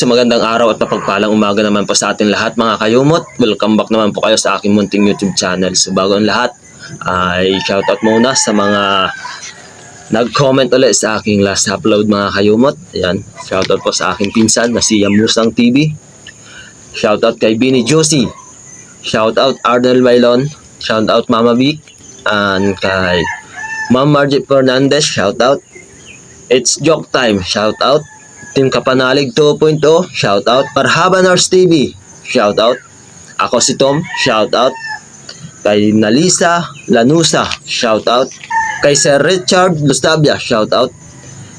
isang magandang araw at mapagpalang umaga naman po sa ating lahat mga kayumot. Welcome back naman po kayo sa aking munting YouTube channel. So bago ang lahat ay shoutout muna sa mga nag-comment ulit sa aking last upload mga kayumot. Ayan, shoutout po sa aking pinsan na si Yamusang TV. Shoutout kay Bini Josie. Shoutout Arnel Bailon. Shoutout Mama Vic. And kay Ma'am Margie Fernandez. Shoutout. It's Joke Time. Shoutout. Team Kapanalig 2.0, shoutout. Parhabanars TV, shoutout. Ako si Tom, shoutout. Kay Nalisa Lanusa, shoutout. Kay Sir Richard Lustabia, shoutout.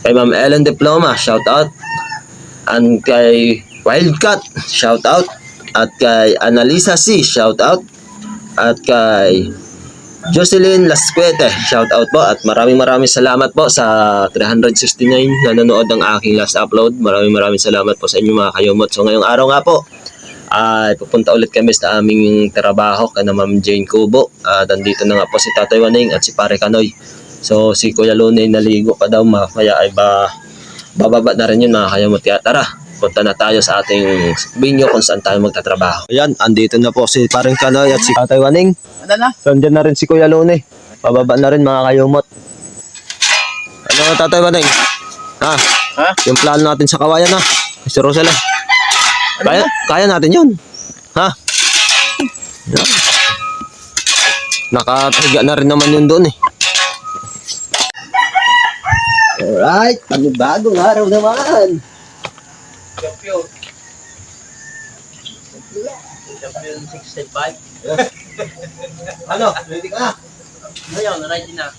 Kay Ma'am Ellen Diploma, shoutout. And kay Wildcat, shoutout. At kay Analisa C, shoutout. At kay Jocelyn Lasquete, shoutout po. At maraming salamat po sa 369 na nanood ng aking last upload. Maraming salamat po sa inyo mga kayumot. So ngayong araw nga po ay pupunta ulit kami sa aming trabaho kana Ma'am Jane Kubo. Nandito na nga po si Tatay Waning at si Pare Kanoy. So si Kuya Lunay naligo pa daw, kaya ay bababa na rin yun mga kayumot. Kaya tara, punta na tayo sa ating binyo kung saan tayo magtatrabaho. Ayan, andito na po si Pare Kanoy at si Tatay Waning. Ano na? So, andyan na rin si Kuya Lunay. Pababa na rin mga kayumot. Ano Tatay Waning? Ha? Yung plano natin sa kawayan ha? Si Rosela. Kaya natin yun. Ha? Yan. Nakahiga na rin naman yun doon eh. Alright, panibagong araw naman. Champion 65. Ano? Ready ka na? Ngayon, ready na.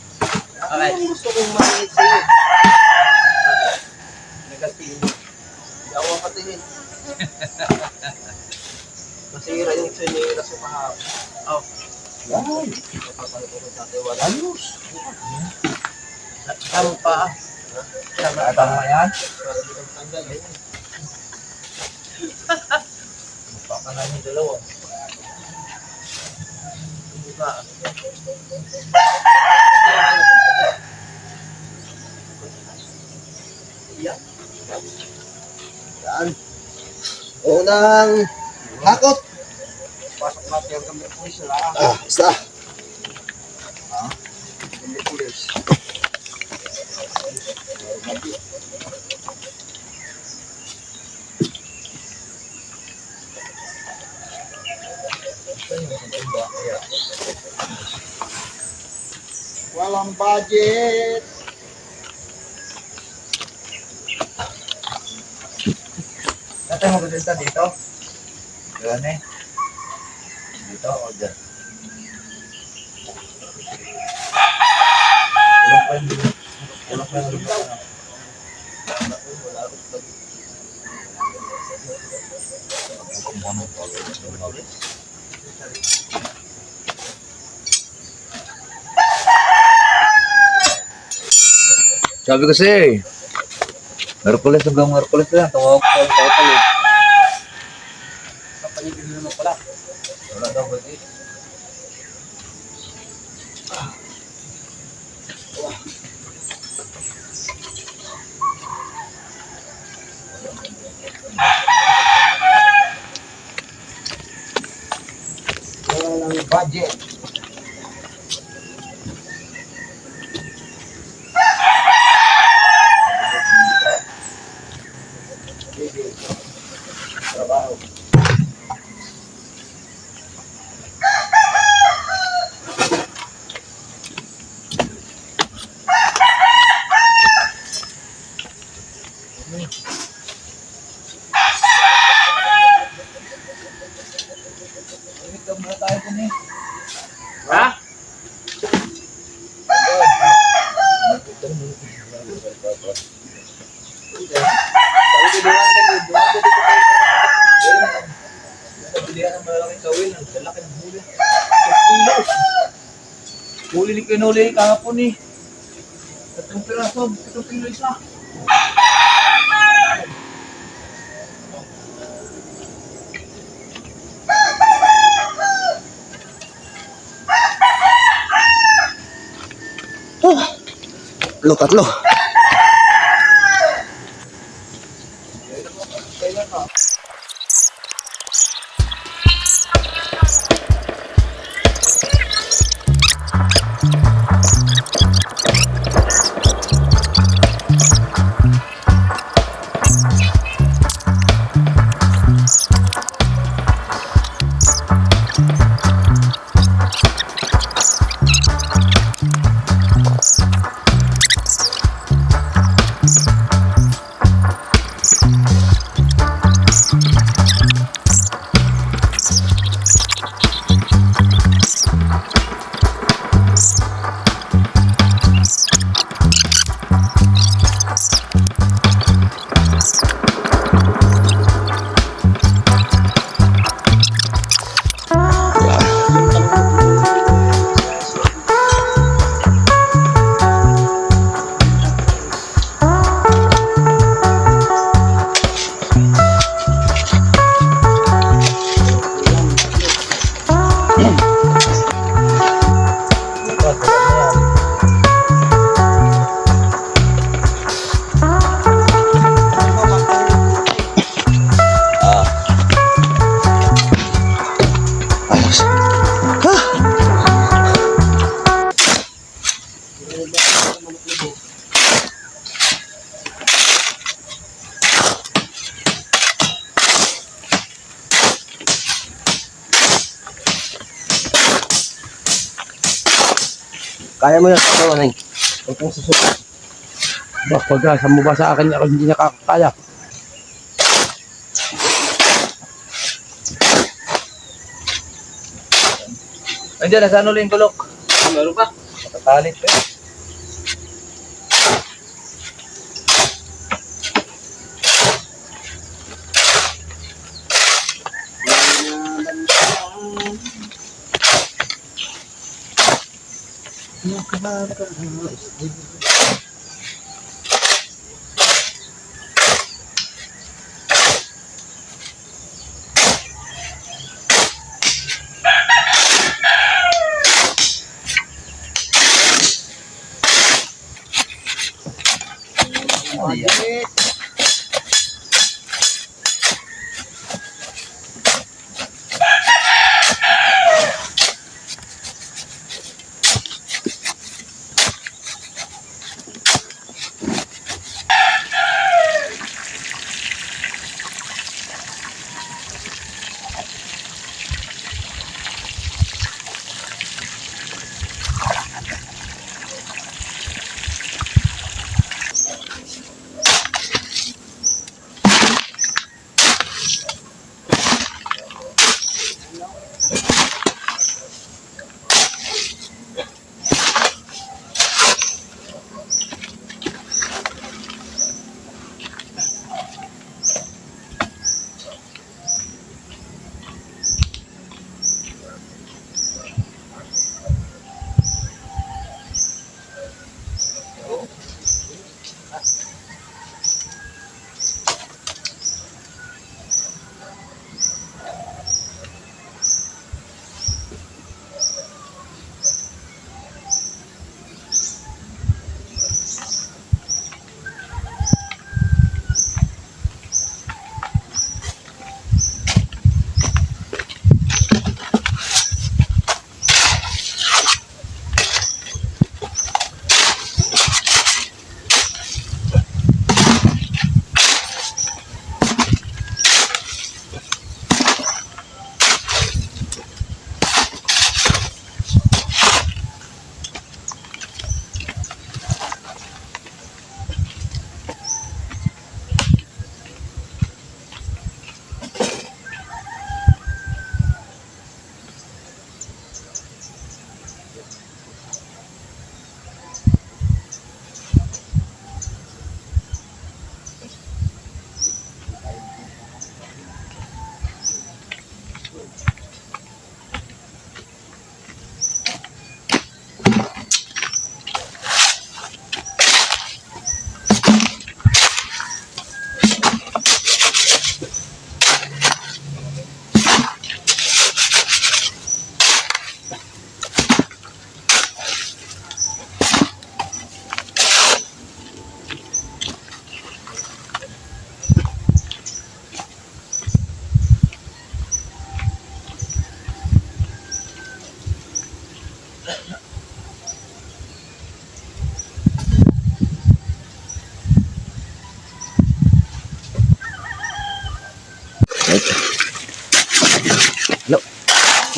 Okay. Ano gusto kong makinig sa'yo? Nagatingin. Hindi ako makatingin. Masira yung sinira sa kahapon. Oh. Yan. Ayos. Tama pa. Tama yan. Papakanan yung dalawa. Diba? Yan. Unang hakot. Pasok natin yung gamit pulis na. Isa. Gamit pulis. Walang budget. Dati mo ganda dito? Diyan eh. Dito o dyan? Ulok pa yung lupa. Sabi ko sa'yo eh. Merkulis hanggang Merkulis lang. Tawag ko ang total eh. Kapanigil naman pala. Wala daw ba eh. Walang budget. Trabaho. Ito muna tayo dun eh. Ha? Bilihan ng malalaking kawin. Ang laki ng huli. Huli ni kinuli kahapon eh. 3 piraso. 3 kilo isa. Tatlo. Kailan ka? Kaya mo yan, ito, Neng. Huwag kang susunod. Bah, pagkasa mo ba sa akin, ako hindi nakakaya. Andiyan, nasa ano lang yung gulok? Meron pa? Nakatalit eh.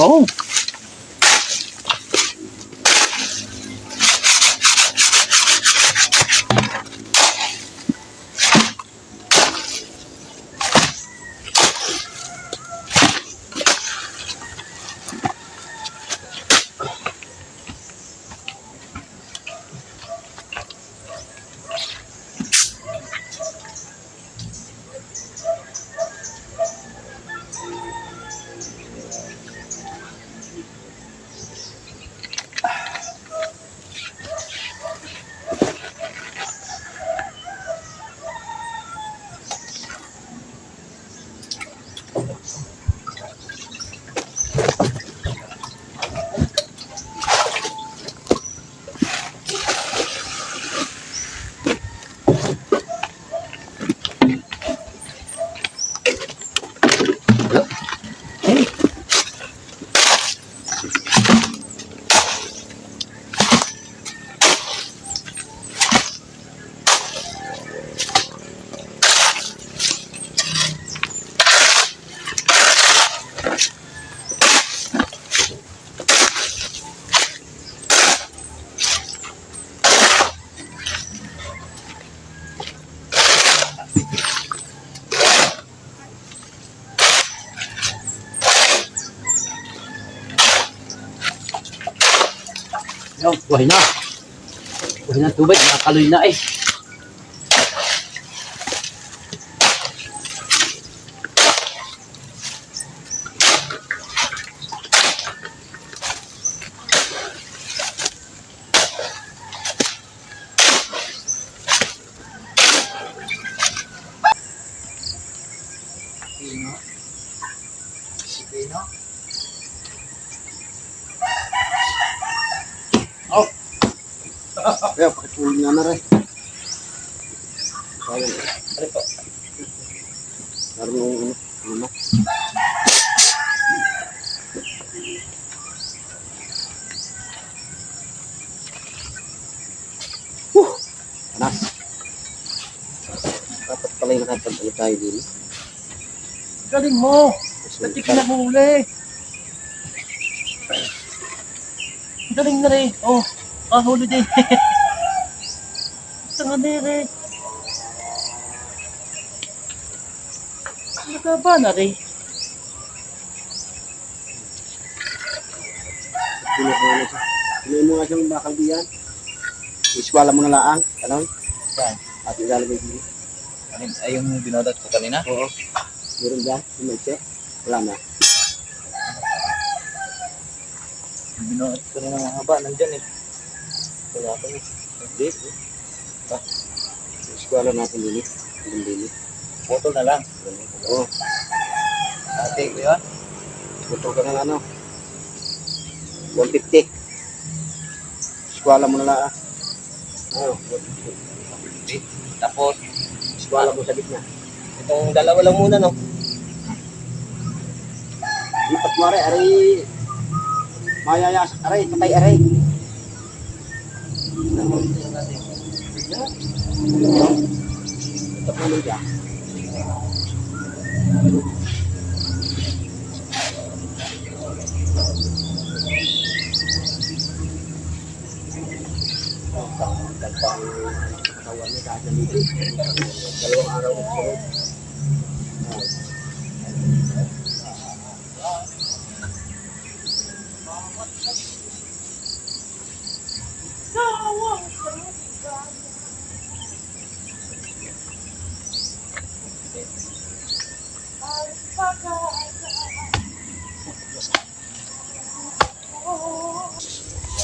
Oo. Yung, buhay na. Buhay na tubig, nakakaloy na eh. Oh. Kaya, pakitulog nga na rin. Ano po? Naroon yung ano. Panas. Dapat pala yung nakapagpala tayo din. Galing mo. Pati kinahuli. Galing na rin. Oh, kahuli din. Tanga na rin. Nagaba na rin. Pinayin mo nga siyang bakal diyan. Iswala mo na laang. Tanong. Saan? At ilalagay dito. Ay, yung binodot ko kanina? Oo. Meron dyan. Sumitse. Wala na. Yung binodot ko kanina ng haba, nandyan eh. Wala pa eh. Hindi. Iswala natin din. Hindi. Photo na lang. Oo. Ate ko yun? Putol ka ng ano. 150. Iswala mo na laang. Oo. 150. Tapos, Iswala mo sa gitna. itong dalawa lang muna, no? Lipat mo aray, aray. Mayayas, aray, patay aray. Tapos mo dyan. Katawan niya kahit nandito. Dalawang araw ko sunod.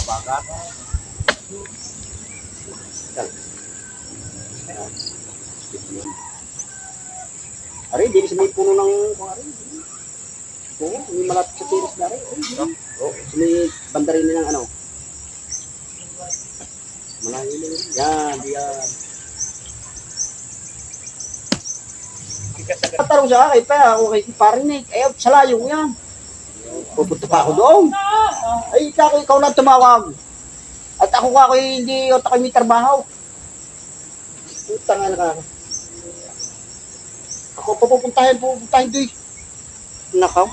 Bagat. Ari, di sa may puno ng ari. Oo, may malapit sa tiris na ari. Oo, sa may banda rin ng ano. Malayo na yun. Yan, diyan. Tarong sa akin pa, ako kay parinig. Eh, sa layo yan. Pupunta pa ako doon. Ay, ikaw lang tumawag. At ako ka hindi ako may trabaho. Putang na ka. Ako pupuntahin doon. Nakaw.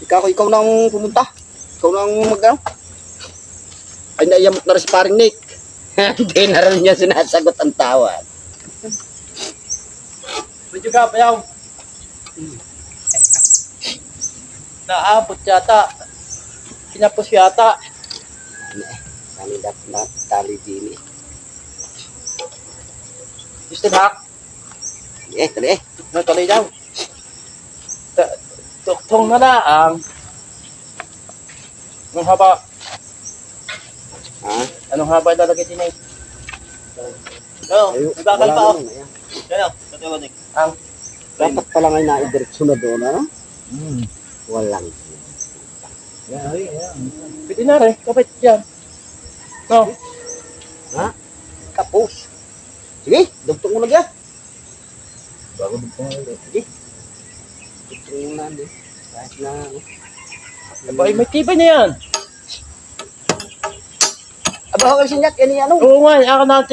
Ikaw nang pumunta. Ikaw nang mag-ano. Ay, naiyamot na rin si paring Nick. Hindi na rin niya sinasagot ang tawad. Medyo ka, payaw. Naabot yata. Pinapos yata. Kami dapat natali din eh. Gusto na? Tali eh. Natuloy daw. Tuktong na lang. Anong haba? Ha? Anong haba ilalagay din eh? Oo, may bakal wala pa oh. naman, ayan. Kaya, katulad eh. Ang? Dapat pala ngayon naidireksyon na doon, ano? Walang. Pwede na rin, kapit yan. No? Ha? Tapos. Sige, dugtong mo na dyan. Bago dito nga ulit. Sige. Dugtong mo na din. Kahit na, ano. Aba, may tibay na yan. Aba, ako sinyak, yan yung ano. Oo nga, ako na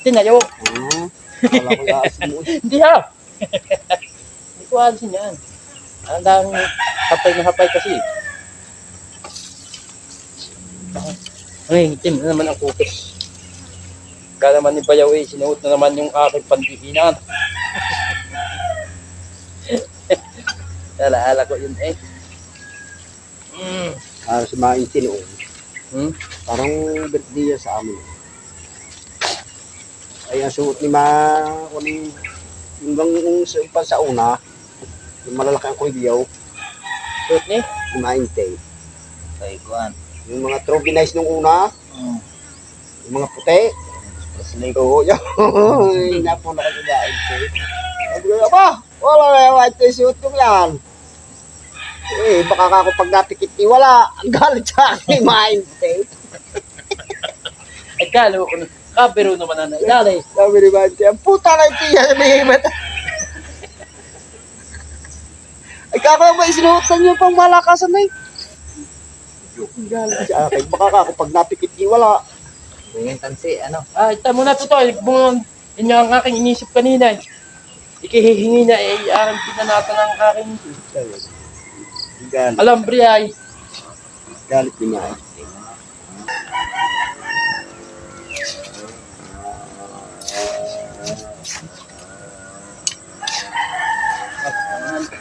tinayo. Ah, wala ko laasin mo. Hindi ha. Hindi ko alisin yan. Ang dami hapay na hapay kasi. Ay, itim na naman ang kutis. Kaya naman ni Bayaw eh, sinuot na naman yung aking pandihinan. Alaala ko yun eh. Para sa mga intinoon. Hmm? Parang birthday yan sa amin. Ay, ang suot ni kuning yung bang sa una, yung malalaki ang kuyaw, Suot ni? yung maintay. Ay, kuhan. Yung mga trobinize nung una, yung mga puti. Oo, yun. Napo na kasi maintay. Sabi ko, aba, wala na yung maintay suot ko yan. Eh, baka ako pag napikit ni wala, ang galit sa akin, maintay. Ay, kalo ko na. Kabiro naman na nailalay. Sabi ni maintay, ang puta na ito yan, sabihin mo. Ay, kako ba isinuotan niyo pang malakasan na eh. Ang galit sa akin, baka ako pag napikit ni wala. Tingin tansi, ano? Ah, ita mo na ito. Yun yung aking inisip kanina. Ikihihingi na eh, aking pinanatan ng aking Galit, alambre ay. galit ni maintay.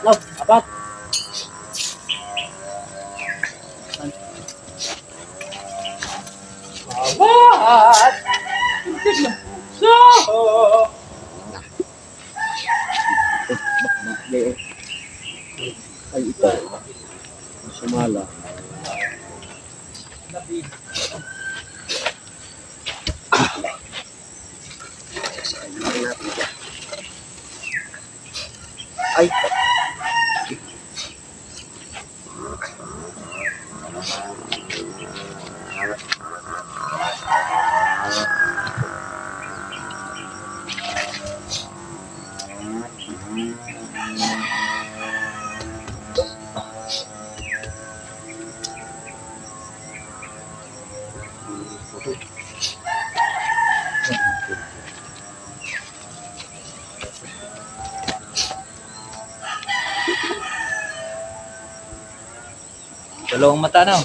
Love, apat. Apat! So! Ay, ito. Sumala. Ay, Dalawang mata na.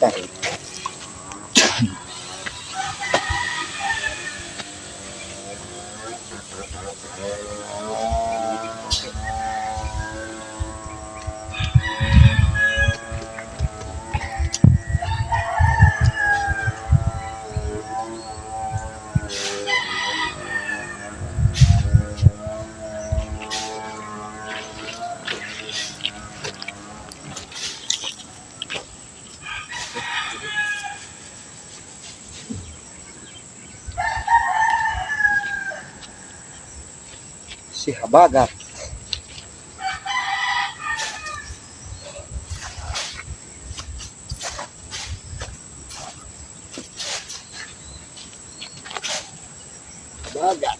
tayo. Si Habagat. Habagat.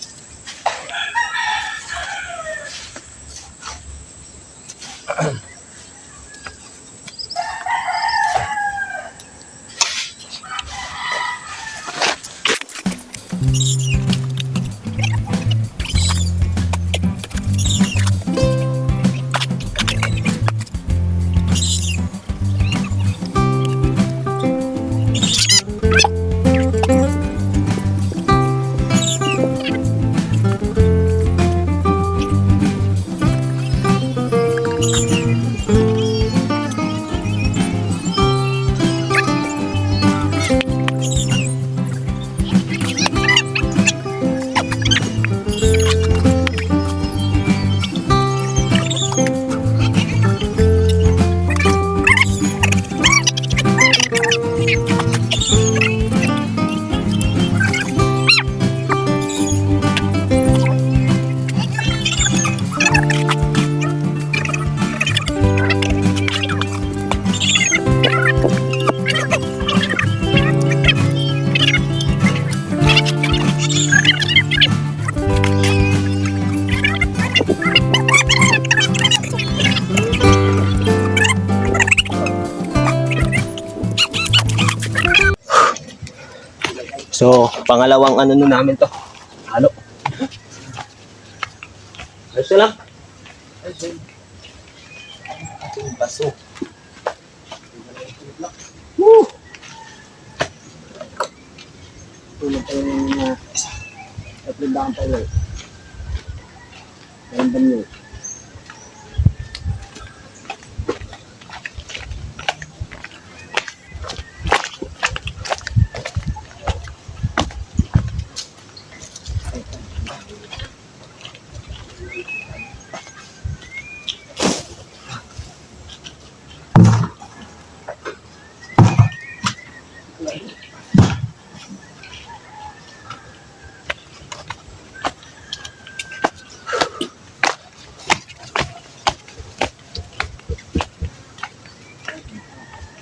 So, pangalawang ano nun namin to. Halo. Ayos na lang. Baso. Woo! Tulad tayo ng napindahan tayo. Random nyo.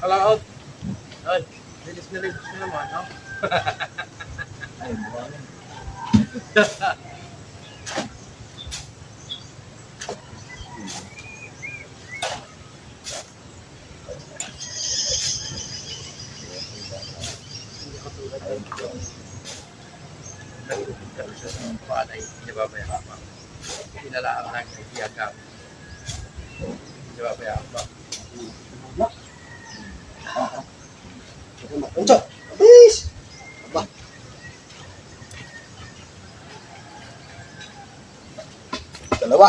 Kalaot. Ay, linis na naman, no? Ay, buwan. Nagkakaroon siya ng panay, hindi ba may hapa? Pinalaan na ng iyagap. Hindi ba may hapa? Anjo, bis! Aba. Dalawa.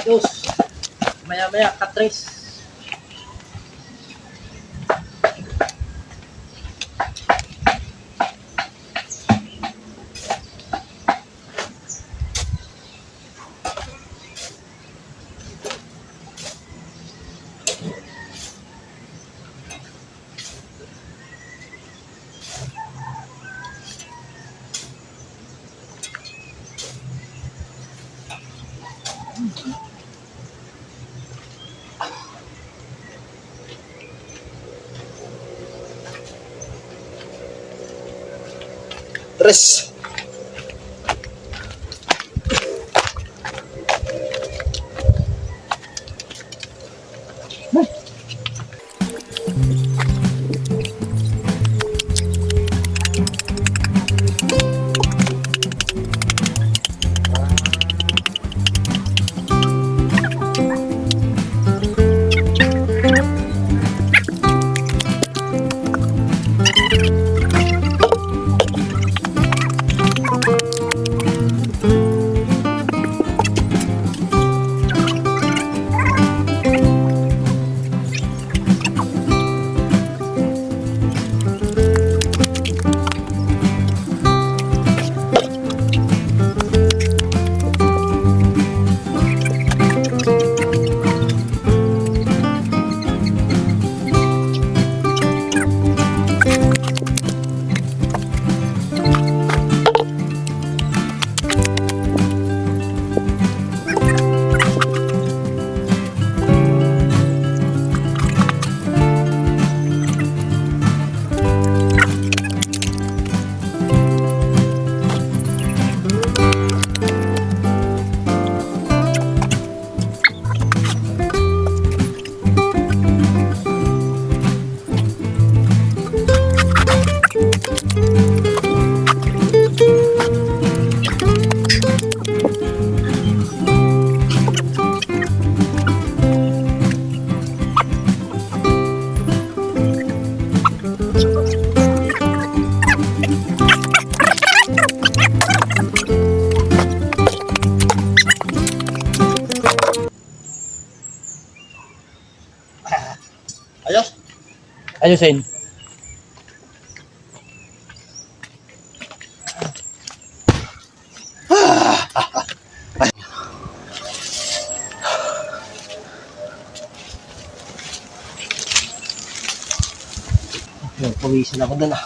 Dos. Maya-maya, katres. Tres. Ayos. Ayusin. Pawisin ako doon ah.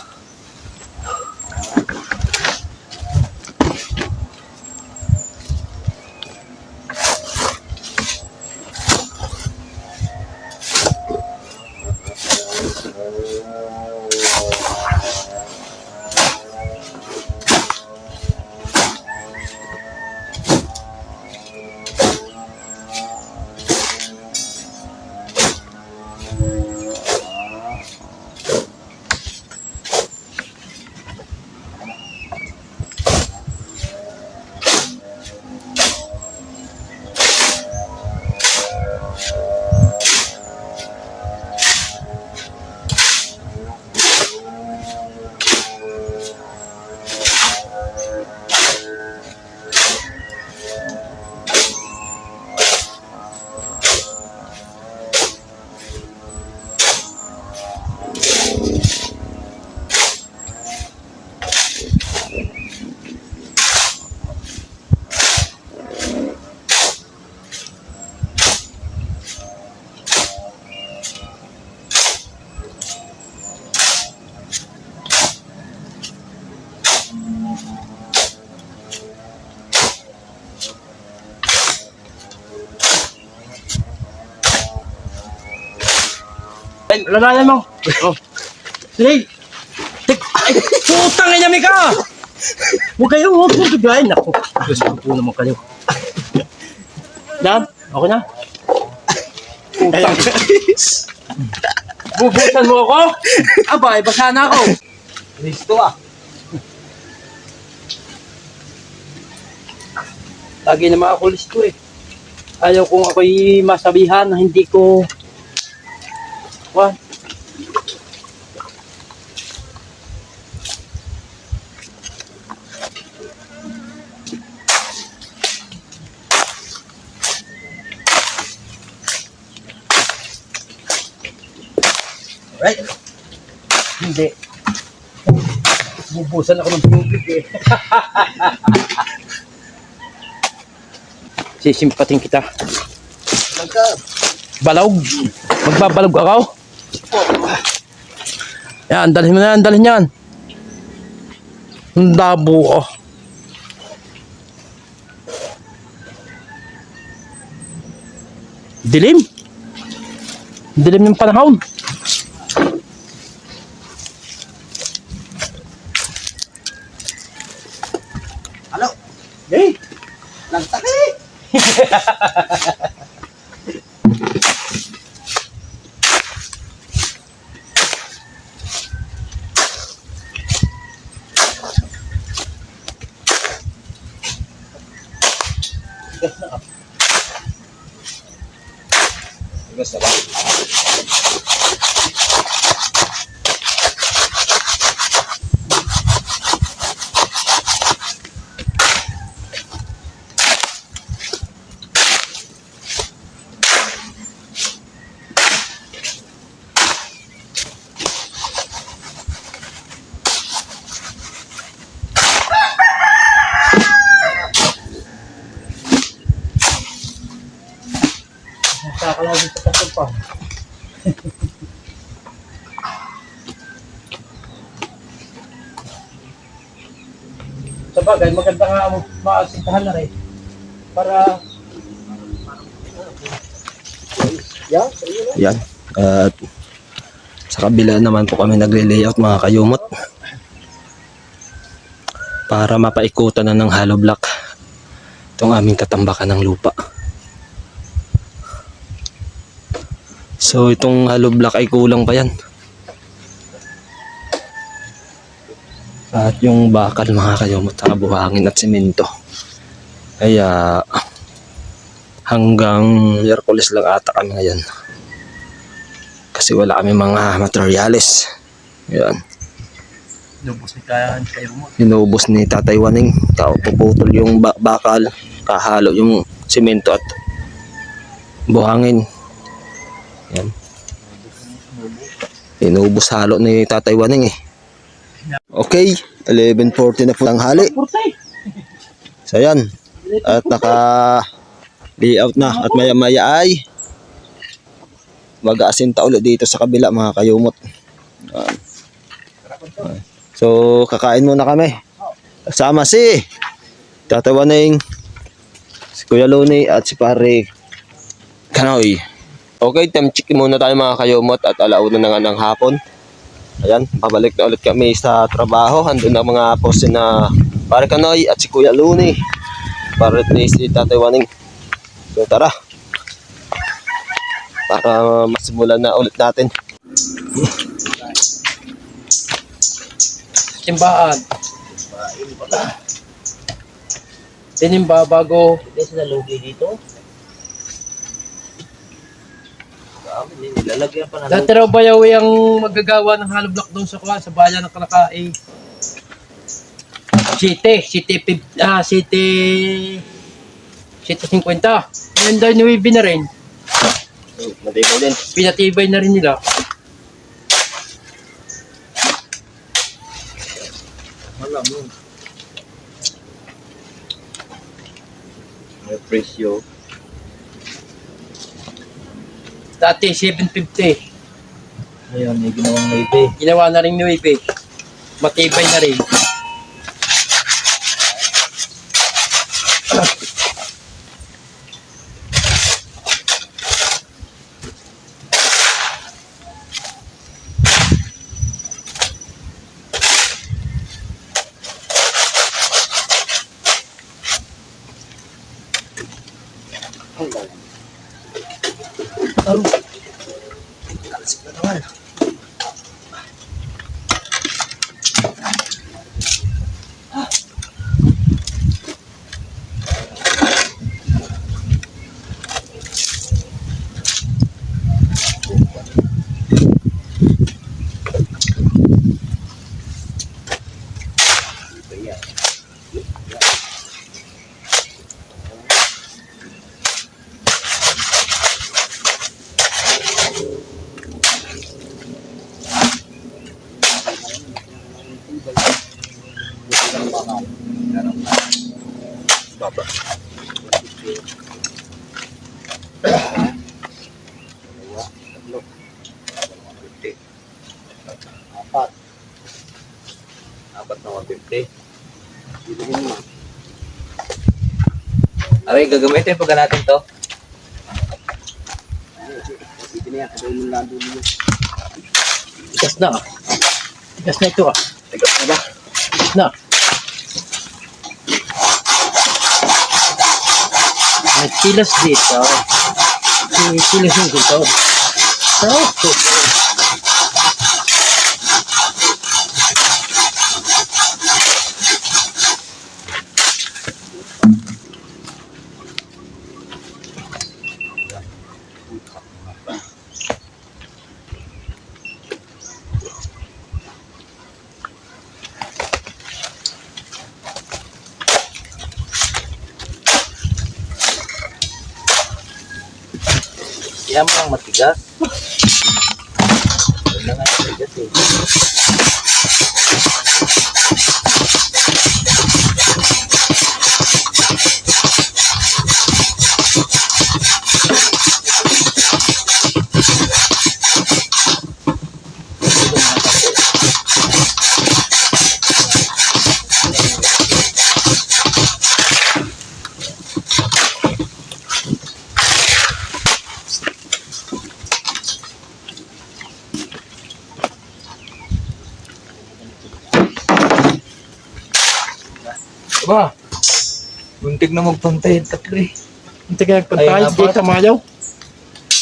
Ay, lalayan mo. Oh. Sige. Ay, putang ina mi ka! Huwag kayo, huwag mo biglayin. Ako, gusto po naman kayo. Dan, okay na? Putang. Bubusan mo ako? Aba, basa na ako. Listo ah. Lagi naman ako listo eh. Ayaw kung ako'y masabihan na hindi ko... What? Right. Hindi. Bubusan ako ng tubig eh. Sisimpating kita. Magka. Balog. Magbabalog ako. Yan, dalhin mo na yan, dalhin yan. Ang dabo oh. Dilim. Dilim ng panahon. Ano? Hey! Nagtaki. Gusto ba? Nakakalawin sa kapag pa. Sa bagay, maganda nga maasintahan na rin. Para... Yan. At sa kabila naman po kami nagre-layout mga kayumot. Para mapaikutan na ng hollow block itong aming tatambakan ng lupa. So itong hollow block ay kulang pa yan. At yung bakal mga kayumot, buhangin at semento. Kaya hanggang Miyerkules lang ata kami ngayon. Kasi wala kami mga materyales. Yan. Lubos ni kayo mo. Inubos ni Tatay Waning. Puputol yung bakal, kahalo yung semento at buhangin. Yan. Inubos halo ni Tatay Waning eh. Okay, 11:40 na po ang hali. Purtay. So yan. At naka layout na. At maya maya ay mag-aasinta ulit dito sa kabila mga kayumot. Yan. So kakain muna kami. Kasama si Tatay Waning, si Kuya Loni at si Pare Kanoy. Okay, time check muna tayo mga kayumot at alauna na nga ng hapon. Ayan, pabalik na ulit kami sa trabaho. Andun ang mga poste na Pare Kanoy at si Kuya Luni. Para si Tatay Waning. So tara. Para masimulan na ulit natin. Simbaan. Tinimba bago. Hindi sila lugi dito. Nilalagyan pa na Dati raw bayaw yung magagawa ng hollow block doon sa bayan ng Kalakae. City 50 Yan daw nuwibi na rin. Matibay din. Pinatibay na rin nila. Wala mo. May presyo. Dati 750. Ngayon, may ginawang naibe. Ginawa na rin nuwibi. Matibay na rin. Baba. Apat na 150. Aray, gagamitin pagka natin to. Ito na yan, kagawin mo lang doon. Tigas na ah. Tigas na ito ah. Tigas na ba? Tigas na. May tilas dito. May tilas dito. So, Yan mo ang matigas. Yan nga yung matigas eh. ba? Muntik na magpantay. Tatlo eh. Hindi kaya pantay. Ay, Hindi sa mayaw.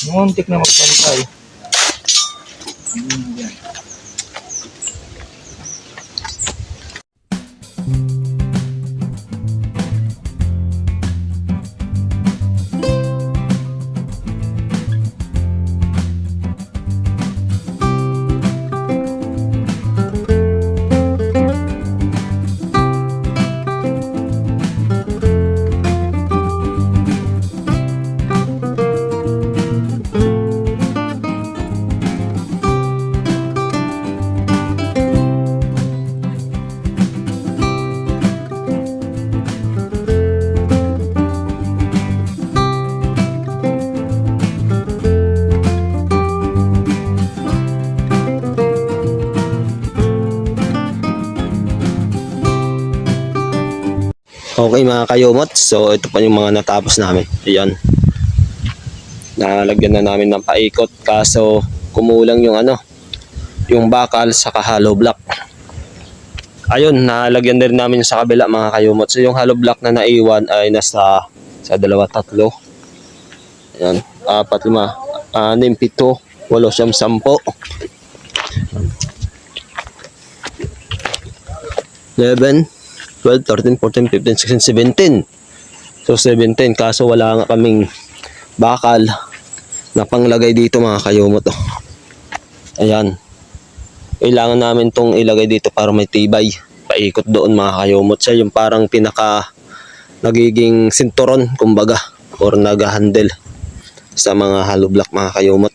Muntik na magpantay. Okay mga kayumot, so ito pa yung mga natapos namin. Ayan. Nalagyan na namin ng paikot kaso kumulang yung yung bakal sa hollow block. Ayun, nalagyan din namin sa kabila mga kayumot. So yung hollow block na naiwan ay nasa sa 2, 3. Ayan, 4, 5, 6, 7, 8, 9, 10. 11, 12, 13, 14, 15, 16, 17. So 17 kaso wala nga kaming bakal na panglagay dito mga kayumot. Ayan. Kailangan namin tong ilagay dito para may tibay. Paikot doon mga kayumot. Siya yung parang pinaka nagiging sinturon kumbaga or nag-handle sa mga hollow block mga kayumot.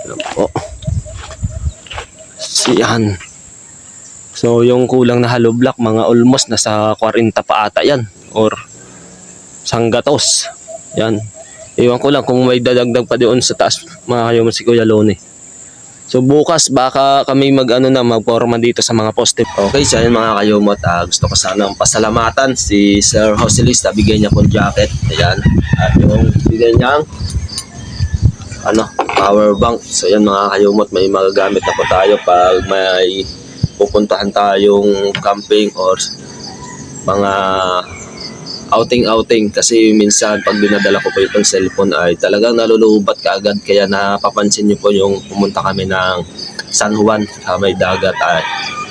Ayan po. Siyan. So yung kulang na hollow block mga almost nasa 40 pa ata yan or sanggatos. Yan. Iwan ko lang kung may dadagdag pa doon sa taas mga kayumot si Kuya Loni. So bukas baka kami magporma dito sa mga poste. Okay, so yun mga kayumot, gusto ko sanang pasalamatan si Sir Joselista, bigay niya pong jacket. Ayan. At yung bigay niyang power bank. So yan mga kayumot, may magagamit na po tayo pag may pupuntahan tayong camping or mga outing kasi minsan pag dinadala ko po itong cellphone ay talagang nalulubat kaagad, kaya napapansin niyo po yung pumunta kami ng San Juan sa may dagat ay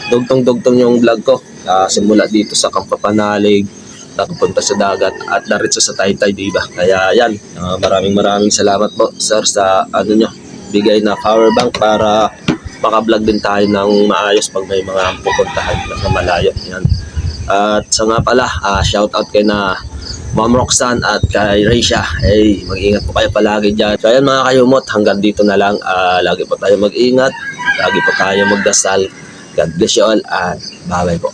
dugtong-dugtong yung vlog ko simula dito sa Campo Panalig napunta sa dagat at diretso sa Taytay, diba? Kaya yan, maraming salamat po sir sa nyo bigay na power bank para maka-vlog din tayo ng maayos pag may mga pupuntahan na malayo. Yan. At sa nga pala, shout out kay na Ma'am Roxanne at kay Raisha. Hey, mag-ingat po kayo palagi dyan. So ayan mga kayumot, hanggang dito na lang. Lagi po tayo mag-ingat. Lagi po tayo magdasal. God bless you all and bye-bye po.